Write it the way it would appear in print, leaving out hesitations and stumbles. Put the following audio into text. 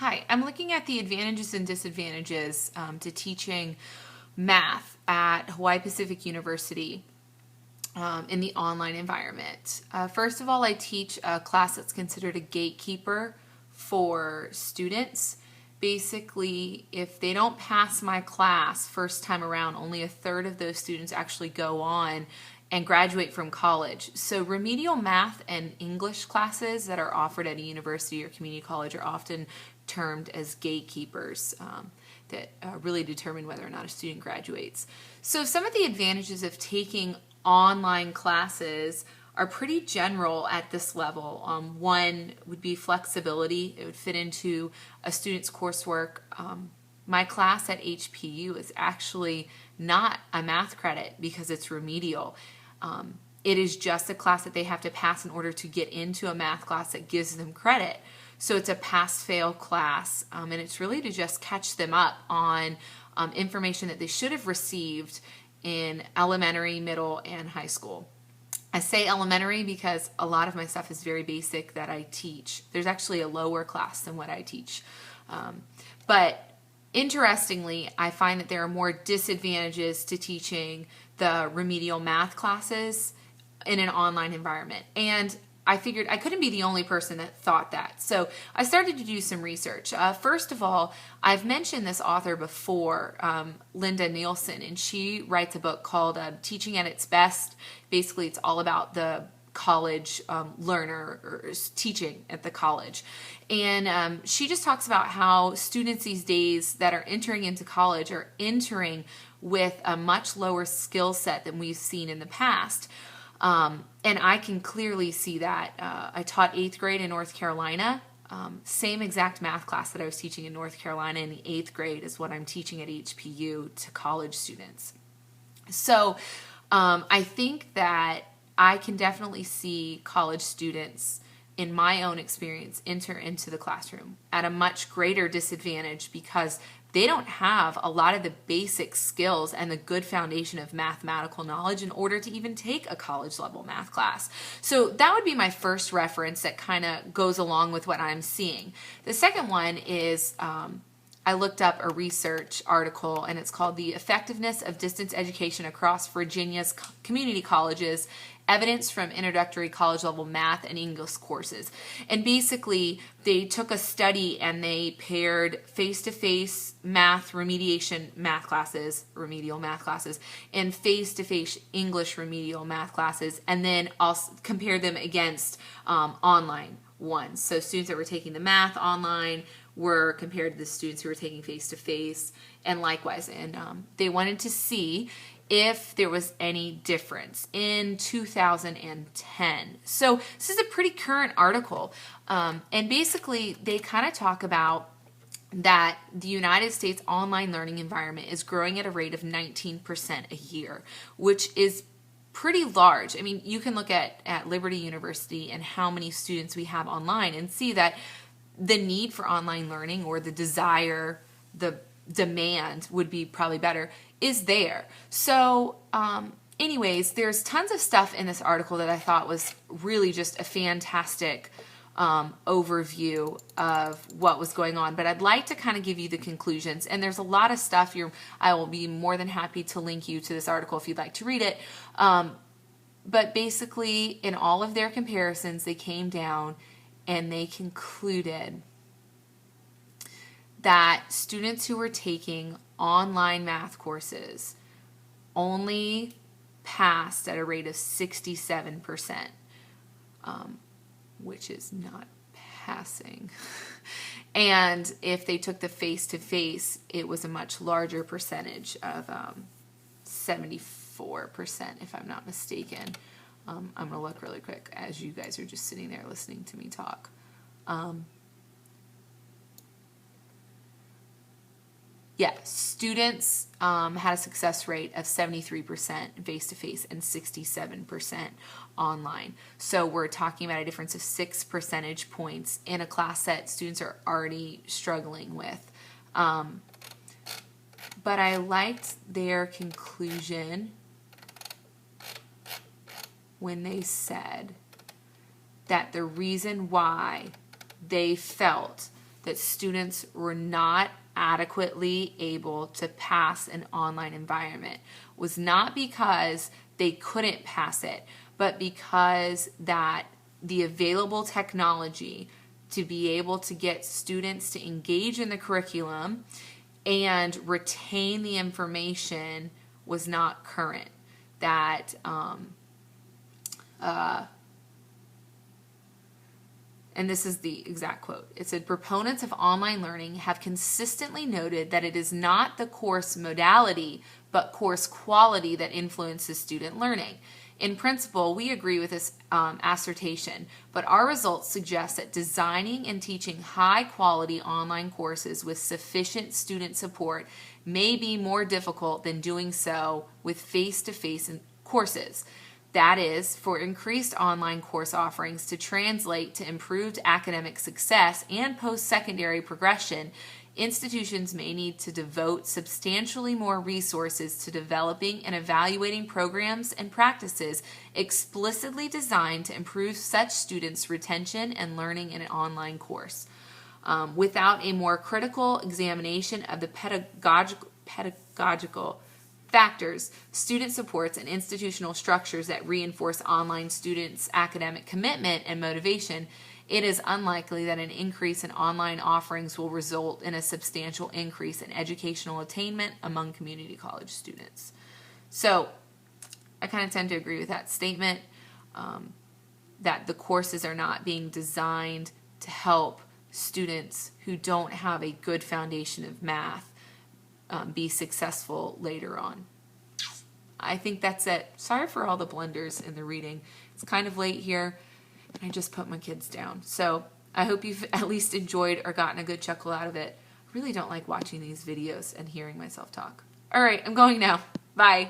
Hi, I'm looking at the advantages and disadvantages to teaching math at Hawaii Pacific University in the online environment. First of all, I teach a class that's considered a gatekeeper for students. Basically, if they don't pass my class first time around, only a third of those students actually go on and graduate from college. So remedial math and English classes that are offered at a university or community college are often termed as gatekeepers that really determine whether or not a student graduates. So some of the advantages of taking online classes are pretty general at this level. One would be flexibility. It would fit into a student's coursework. My class at HPU is actually not a math credit because it's remedial. It is just a class that they have to pass in order to get into a math class that gives them credit. So it's a pass-fail class, and it's really to just catch them up on information that they should have received in elementary, middle, and high school. I say elementary because a lot of my stuff is very basic that I teach. There's actually a lower class than what I teach. But interestingly, I find that there are more disadvantages to teaching the remedial math classes in an online environment. And I figured I couldn't be the only person that thought that. So I started to do some research. First of all, I've mentioned this author before, Linda Nielsen, and she writes a book called Teaching at Its Best. Basically, it's all about the college learner or teaching at the college. And she just talks about how students these days that are entering into college are entering with a much lower skill set than we've seen in the past. And I can clearly see that. I taught 8th grade in North Carolina. Same exact math class that I was teaching in North Carolina in the 8th grade is what I'm teaching at HPU to college students. So I think that I can definitely see college students, in my own experience, enter into the classroom at a much greater disadvantage because they don't have a lot of the basic skills and the good foundation of mathematical knowledge in order to even take a college level math class. So that would be my first reference that kind of goes along with what I'm seeing. The second one is I looked up a research article, and it's called The Effectiveness of Distance Education Across Virginia's Community Colleges, Evidence from Introductory College Level Math and English Courses. And basically, they took a study and they paired face-to-face math remediation math classes, remedial math classes, and face-to-face English remedial math classes, and then also compared them against online ones. So students that were taking the math online were compared to the students who were taking face-to-face, and likewise. And they wanted to see if there was any difference in 2010. So this is a pretty current article. And basically, they kind of talk about that the United States online learning environment is growing at a rate of 19% a year, which is pretty large. I mean, you can look at Liberty University and how many students we have online and see that the need for online learning, or the desire, the demand would be probably better, is there. So anyways, there's tons of stuff in this article that I thought was really just a fantastic overview of what was going on, but I'd like to kind of give you the conclusions. And there's a lot of stuff I will be more than happy to link you to this article if you'd like to read it. But basically, in all of their comparisons, they came down and they concluded that students who were taking online math courses only passed at a rate of 67%, which is not passing. And if they took the face-to-face, it was a much larger percentage of 74%, if I'm not mistaken. I'm going to look really quick as you guys are just sitting there listening to me talk. Yeah, students had a success rate of 73% face-to-face and 67% online. So we're talking about a difference of 6 percentage points in a class that students are already struggling with. But I liked their conclusion when they said that the reason why they felt that students were not adequately able to pass an online environment was not because they couldn't pass it, but because that the available technology to be able to get students to engage in the curriculum and retain the information was not current. That and this is the exact quote. It said, proponents of online learning have consistently noted that it is not the course modality, but course quality that influences student learning. In principle, we agree with this assertion, but our results suggest that designing and teaching high-quality online courses with sufficient student support may be more difficult than doing so with face-to-face courses. That is, for increased online course offerings to translate to improved academic success and post-secondary progression, institutions may need to devote substantially more resources to developing and evaluating programs and practices explicitly designed to improve such students' retention and learning in an online course. Without a more critical examination of the pedagogical factors, student supports, and institutional structures that reinforce online students' academic commitment and motivation, it is unlikely that an increase in online offerings will result in a substantial increase in educational attainment among community college students. So I kind of tend to agree with that statement, that the courses are not being designed to help students who don't have a good foundation of math be successful later on. I think that's it. Sorry for all the blunders in the reading. It's kind of late here, and I just put my kids down. So I hope you've at least enjoyed or gotten a good chuckle out of it. I really don't like watching these videos and hearing myself talk. All right, I'm going now. Bye.